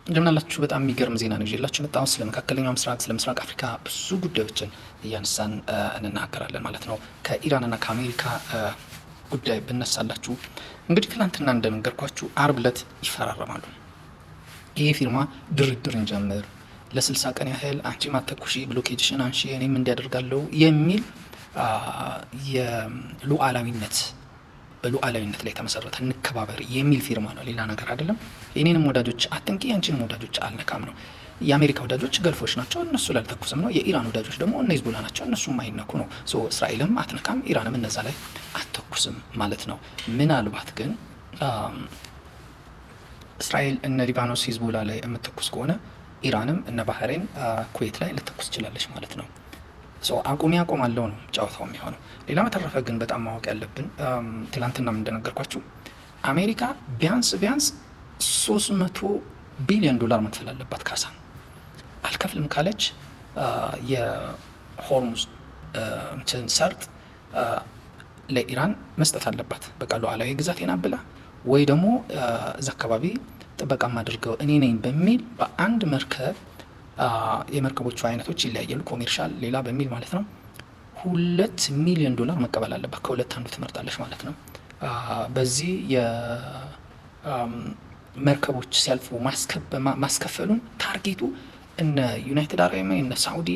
እንደምናላችሁ በጣም የሚገርም ዜና ነው ይዤላችሁ መጣሁ። ስለ መካከለኛው ምስራቅ፣ ስለ ምስራቅ አፍሪካ ብዙ ጉዳዮችን እያነሳን እንናገራለን ማለት ነው። ከኢራንና ከአሜሪካ ጉዳይ ብነሳላችሁ እንግዲህ ትናንትና እንደነገርኳችሁ አርብ ዕለት ይፈራረማሉ። ይሄ ፊርማ ድርድር እንጀምር፣ ለ60 ቀን ያህል አንቺ ማተኩሺ ብሎኬጅሽን አንሺ እኔም እንዲያደርጋለሁ የሚል የሉዓላዊነት በሉዓላዊነት ላይ የተመሰረተ እንከባበር የሚል ፊርማ ነው። ሌላ ነገር አይደለም። የኔንም ወዳጆች አትንቂ፣ ያንቺንም ወዳጆች አልነካም ነው። የአሜሪካ ወዳጆች ገልፎች ናቸው፣ እነሱ ላልተኩስም ነው። የኢራን ወዳጆች ደግሞ እነ ሂዝቦላ ናቸው፣ እነሱ ማይነኩ ነው። እስራኤልም አትነካም፣ ኢራንም እነዛ ላይ አትተኩስም ማለት ነው። ምናልባት ግን እስራኤል እነ ሊባኖስ ሂዝቦላ ላይ የምትተኩስ ከሆነ ኢራንም እነ ባህሬን ኩዌት ላይ ልትተኩስ ትችላለች ማለት ነው። አቁሚ አቆማለሁ ነው ጨዋታው የሚሆነው። ሌላ በተረፈ ግን በጣም ማወቅ ያለብን ትላንትና እንደነገርኳችሁ አሜሪካ ቢያንስ 300 ቢሊዮን ዶላር መክፈል አለባት ካሳ። አልከፍልም ካለች የሆርሙዝ ሰርጥ ለኢራን መስጠት አለባት። በቃ ሉዓላዊ ግዛቴን አብላ ወይ ደግሞ እዛ አካባቢ ጥበቃ ማድርገው እኔ ነኝ በሚል በአንድ መርከብ የመርከቦቹ አይነቶች ይለያያሉ፣ ኮሜርሻል ሌላ በሚል ማለት ነው። 2 ሚሊዮን ዶላር መቀበል አለባት። ከሁለት አንዱ ትመርጣለች ማለት ነው። በዚህ የመርከቦች ሲያልፉ ማስከፈሉን ታርጌቱ እነ ዩናይትድ አረብ ኤሚሬትስ እነ ሳኡዲ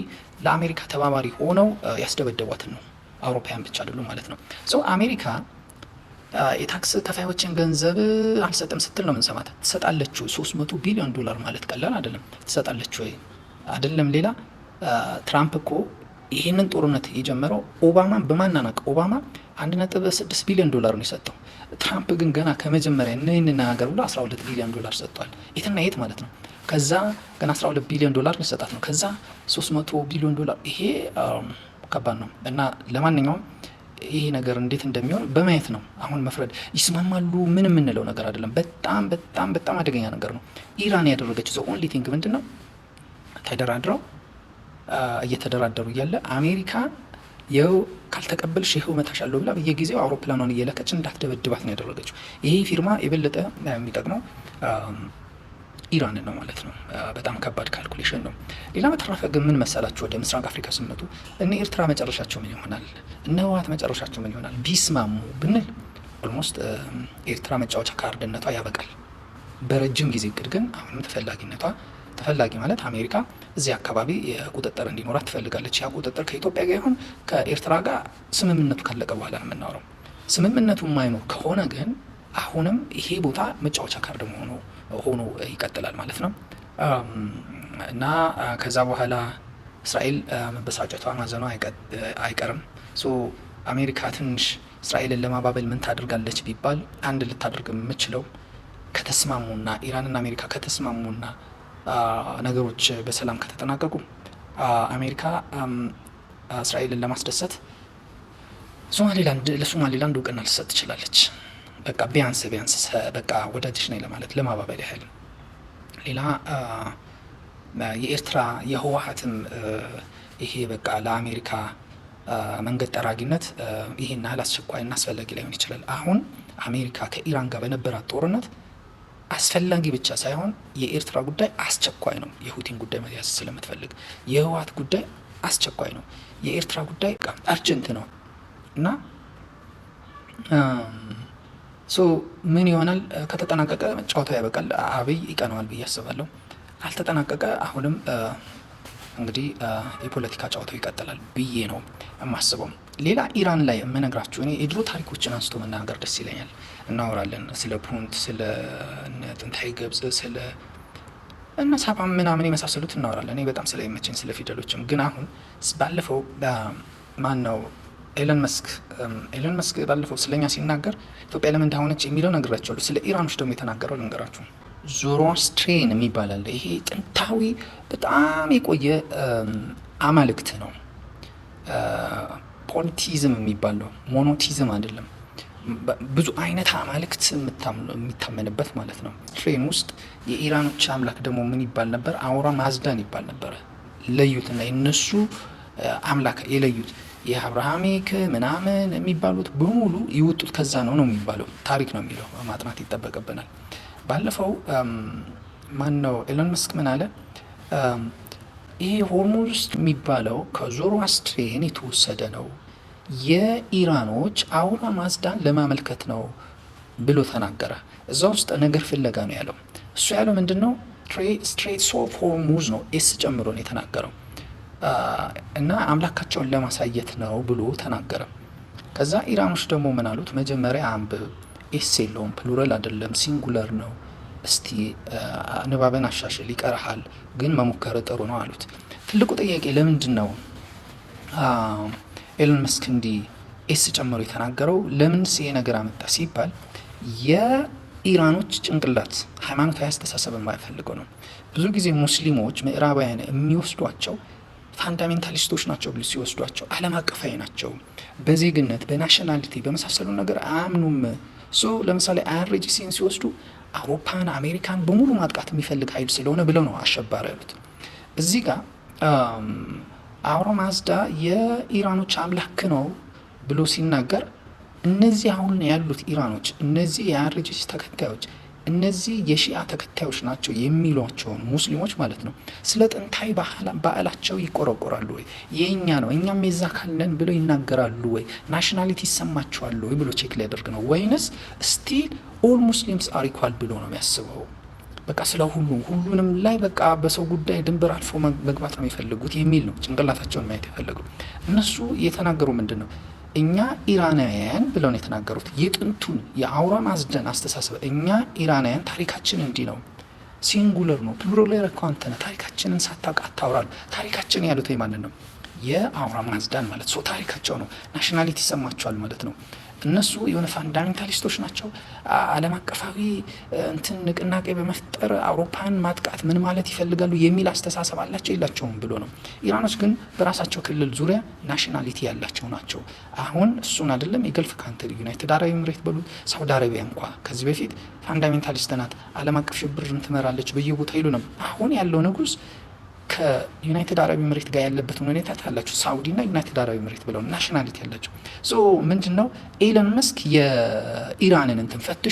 ለአሜሪካ ተባባሪ ሆነው ያስደበደቧትን ነው። አውሮፓውያን ብቻ አይደሉም ማለት ነው። አሜሪካ የታክስ ከፋዮችን ገንዘብ አልሰጥም ስትል ነው የምንሰማት። ትሰጣለች። 300 ቢሊዮን ዶላር ማለት ቀላል አይደለም። ትሰጣለች ወይ አይደለም። ሌላ ትራምፕ እኮ ይህንን ጦርነት የጀመረው ኦባማን በማናናቅ ኦባማ 1.6 ቢሊዮን ዶላር ነው የሰጠው። ትራምፕ ግን ገና ከመጀመሪያ ይህንን ነገር ብሎ 12 ቢሊዮን ዶላር ሰጥቷል። የትና የት ማለት ነው። ከዛ ገና 12 ቢሊዮን ዶላር ሊሰጣት ነው። ከዛ 300 ቢሊዮን ዶላር። ይሄ ከባድ ነው እና ለማንኛውም ይሄ ነገር እንዴት እንደሚሆን በማየት ነው አሁን መፍረድ። ይስማማሉ ምን የምንለው ነገር አይደለም። በጣም በጣም በጣም አደገኛ ነገር ነው። ኢራን ያደረገችው ዘ ኦንሊ ቲንግ ምንድን ነው? ተደራድረው እየተደራደሩ እያለ አሜሪካ ይኸው ካልተቀበልሽ ይኸው እመታሻለሁ ብላ በየጊዜው አውሮፕላኗን እየለከች እንዳትደበድባት ነው ያደረገችው። ይሄ ፊርማ የበለጠ የሚጠቅመው ኢራን ነው ማለት ነው። በጣም ከባድ ካልኩሌሽን ነው። ሌላ በተረፈ ግን ምን መሰላችሁ፣ ወደ ምስራቅ አፍሪካ ስመጡ እነ ኤርትራ መጨረሻቸው ምን ይሆናል? እነ ህወሓት መጨረሻቸው ምን ይሆናል? ቢስማሙ ብንል ኦልሞስት ኤርትራ መጫወቻ ካርድነቷ ያበቃል። በረጅም ጊዜ እቅድ ግን አሁንም ተፈላጊ ማለት አሜሪካ እዚህ አካባቢ የቁጥጥር እንዲኖራት ትፈልጋለች። ያ ቁጥጥር ከኢትዮጵያ ጋር ይሁን ከኤርትራ ጋር ስምምነቱ ካለቀ በኋላ ነው የምናወራው። ስምምነቱ የማይኖር ከሆነ ግን አሁንም ይሄ ቦታ መጫወቻ ካርድ ሆኖ ይቀጥላል ማለት ነው። እና ከዛ በኋላ እስራኤል መበሳጨቷ ማዘኗ አይቀርም። አሜሪካ ትንሽ እስራኤልን ለማባበል ምን ታደርጋለች ቢባል አንድ ልታደርግ የምችለው ከተስማሙና ኢራንና አሜሪካ ከተስማሙና ነገሮች በሰላም ከተጠናቀቁ አሜሪካ እስራኤልን ለማስደሰት ለሶማሌላንድ እውቅና ልትሰጥ ትችላለች። በቃ ቢያንስ በቃ ወዳጅሽ ነኝ ለማለት ለማባበል ያህል። ሌላ የኤርትራ የህወሓትም ይሄ በቃ ለአሜሪካ መንገድ ጠራጊነት ይሄን ያህል አስቸኳይና አስፈላጊ ላይሆን ይችላል። አሁን አሜሪካ ከኢራን ጋር በነበራት ጦርነት አስፈላጊ ብቻ ሳይሆን የኤርትራ ጉዳይ አስቸኳይ ነው። የሁቲን ጉዳይ መያዝ ስለምትፈልግ የህወሓት ጉዳይ አስቸኳይ ነው። የኤርትራ ጉዳይ አርጀንት ነው እና ምን ይሆናል? ከተጠናቀቀ ጨዋታው ያበቃል። አብይ ይቀነዋል ብዬ አስባለሁ። አልተጠናቀቀ አሁንም እንግዲህ የፖለቲካ ጨዋታው ይቀጥላል ብዬ ነው የማስበው። ሌላ ኢራን ላይ የምነግራችሁ እኔ የድሮ ታሪኮችን አንስቶ መናገር ደስ ይለኛል። እናወራለን ስለ ፑንት፣ ስለ ጥንታዊ ግብጽ፣ ስለ እነ ሳባ ምናምን የመሳሰሉት እናወራለን። እኔ በጣም ስለሚመቸኝ ስለ ፊደሎችም። ግን አሁን ባለፈው ማን ነው ኤለን መስክ ባለፈው ስለኛ ሲናገር ኢትዮጵያ ለምን እንደሆነች የሚለው ነግራቸዋለሁ። ስለ ኢራኖች ደግሞ የተናገረው ልንገራችሁ። ዞሮአስትሪያን የሚባል አለ። ይሄ ጥንታዊ በጣም የቆየ አማልክት ነው። ፖሊቲዝም የሚባለው ሞኖቲዝም አይደለም። ብዙ አይነት አማልክት የሚታመንበት ማለት ነው። ትሬን ውስጥ የኢራኖች አምላክ ደግሞ ምን ይባል ነበር? አውራ ማዝዳን ይባል ነበረ። ለዩትና የነሱ አምላክ የለዩት የአብርሃሚክ ምናምን የሚባሉት በሙሉ ይወጡት ከዛ ነው የሚባለው። ታሪክ ነው የሚለው ማጥናት ይጠበቅብናል። ባለፈው ማን ነው ኤሎን መስክ ምን አለ? ይሄ ሆርሙዝ የሚባለው ከዞሮአስትሪያን የተወሰደ ነው፣ የኢራኖች አውራ ማዝዳን ለማመልከት ነው ብሎ ተናገረ። እዛ ውስጥ ነገር ፍለጋ ነው ያለው። እሱ ያለው ምንድን ነው? ስትሬትስ ኦፍ ሆርሙዝ ነው ኤስ ጨምሮ ነው የተናገረው እና አምላካቸውን ለማሳየት ነው ብሎ ተናገረ። ከዛ ኢራኖች ደግሞ ምን አሉት? መጀመሪያ አንብብ፣ ኤስ የለውም፣ ፕሉራል አይደለም፣ ሲንጉለር ነው፣ እስቲ ንባብን አሻሽል፣ ይቀርሃል፣ ግን መሞከር ጥሩ ነው አሉት። ትልቁ ጥያቄ ለምንድን ነው ኤሎን መስክ እንዲህ ኤስ ጨምሮ የተናገረው? ለምንስ ይሄ ነገር አመጣ ሲባል የኢራኖች ጭንቅላት ሃይማኖታዊ አስተሳሰብ የማይፈልገው ነው። ብዙ ጊዜ ሙስሊሞች ምዕራባውያን የሚወስዷቸው ፋንዳሜንታሊስቶች ናቸው ብሎ ሲወስዷቸው ዓለም አቀፋዊ ናቸው፣ በዜግነት በናሽናሊቲ በመሳሰሉ ነገር አያምኑም። ለምሳሌ አይአርጂሲን ሲወስዱ አውሮፓን አሜሪካን በሙሉ ማጥቃት የሚፈልግ ኃይል ስለሆነ ብለው ነው አሸባሪ ያሉት። እዚህ ጋር አውራ ማዝዳ የኢራኖች አምላክ ነው ብሎ ሲናገር እነዚህ አሁን ያሉት ኢራኖች እነዚህ የአይአርጂሲ ተከታዮች እነዚህ የሺአ ተከታዮች ናቸው የሚሏቸውን ሙስሊሞች ማለት ነው ስለ ጥንታዊ ባህላቸው ይቆረቆራሉ ወይ? የእኛ ነው እኛም የዛ ካለን ብለው ይናገራሉ ወይ? ናሽናሊቲ ይሰማቸዋል ወይ ብሎ ቼክ ሊያደርግ ነው። ወይንስ ስቲል ኦል ሙስሊምስ አር ኢኳል ብሎ ነው የሚያስበው? በቃ ስለ ሁሉንም ላይ በቃ በሰው ጉዳይ ድንበር አልፎ መግባት ነው የሚፈልጉት የሚል ነው ጭንቅላታቸውን ማየት የፈለጉ። እነሱ የተናገሩ ምንድን ነው? እኛ ኢራናውያን ብለው ነው የተናገሩት። የጥንቱን የአውራ ማዝዳን አስተሳሰብ እኛ ኢራናውያን ታሪካችን እንዲህ ነው፣ ሲንጉለር ነው፣ ፕሉራል ያረከው አንተ ነህ፣ ታሪካችንን ሳታውቅ አታውራል። ታሪካችን ያሉት ማንን ነው? የአውራ ማዝዳን ማለት ሰው ታሪካቸው ነው። ናሽናሊቲ ይሰማቸዋል ማለት ነው። እነሱ የሆነ ፋንዳሜንታሊስቶች ናቸው። ዓለም አቀፋዊ እንትን ንቅናቄ በመፍጠር አውሮፓን ማጥቃት ምን ማለት ይፈልጋሉ የሚል አስተሳሰብ አላቸው የላቸውም ብሎ ነው። ኢራኖች ግን በራሳቸው ክልል ዙሪያ ናሽናሊቲ ያላቸው ናቸው። አሁን እሱን አይደለም የገልፍ ካንትሪ ዩናይትድ አረብ ኤምሬት በሉት ሳውዲ አረቢያ እንኳ ከዚህ በፊት ፋንዳሜንታሊስት ናት፣ ዓለም አቀፍ ሽብርን ትመራለች በየቦታ ይሉ ነው። አሁን ያለው ንጉስ ከዩናይትድ አረብ ኤምሬት ጋር ያለበትን ሁኔታ ታላችሁ። ሳውዲና ዩናይትድ አረብ ኤምሬት ብለው ናሽናሊቲ ያላቸው ምንድነው ኤሎን መስክ የኢራንን እንትን ፈትሽ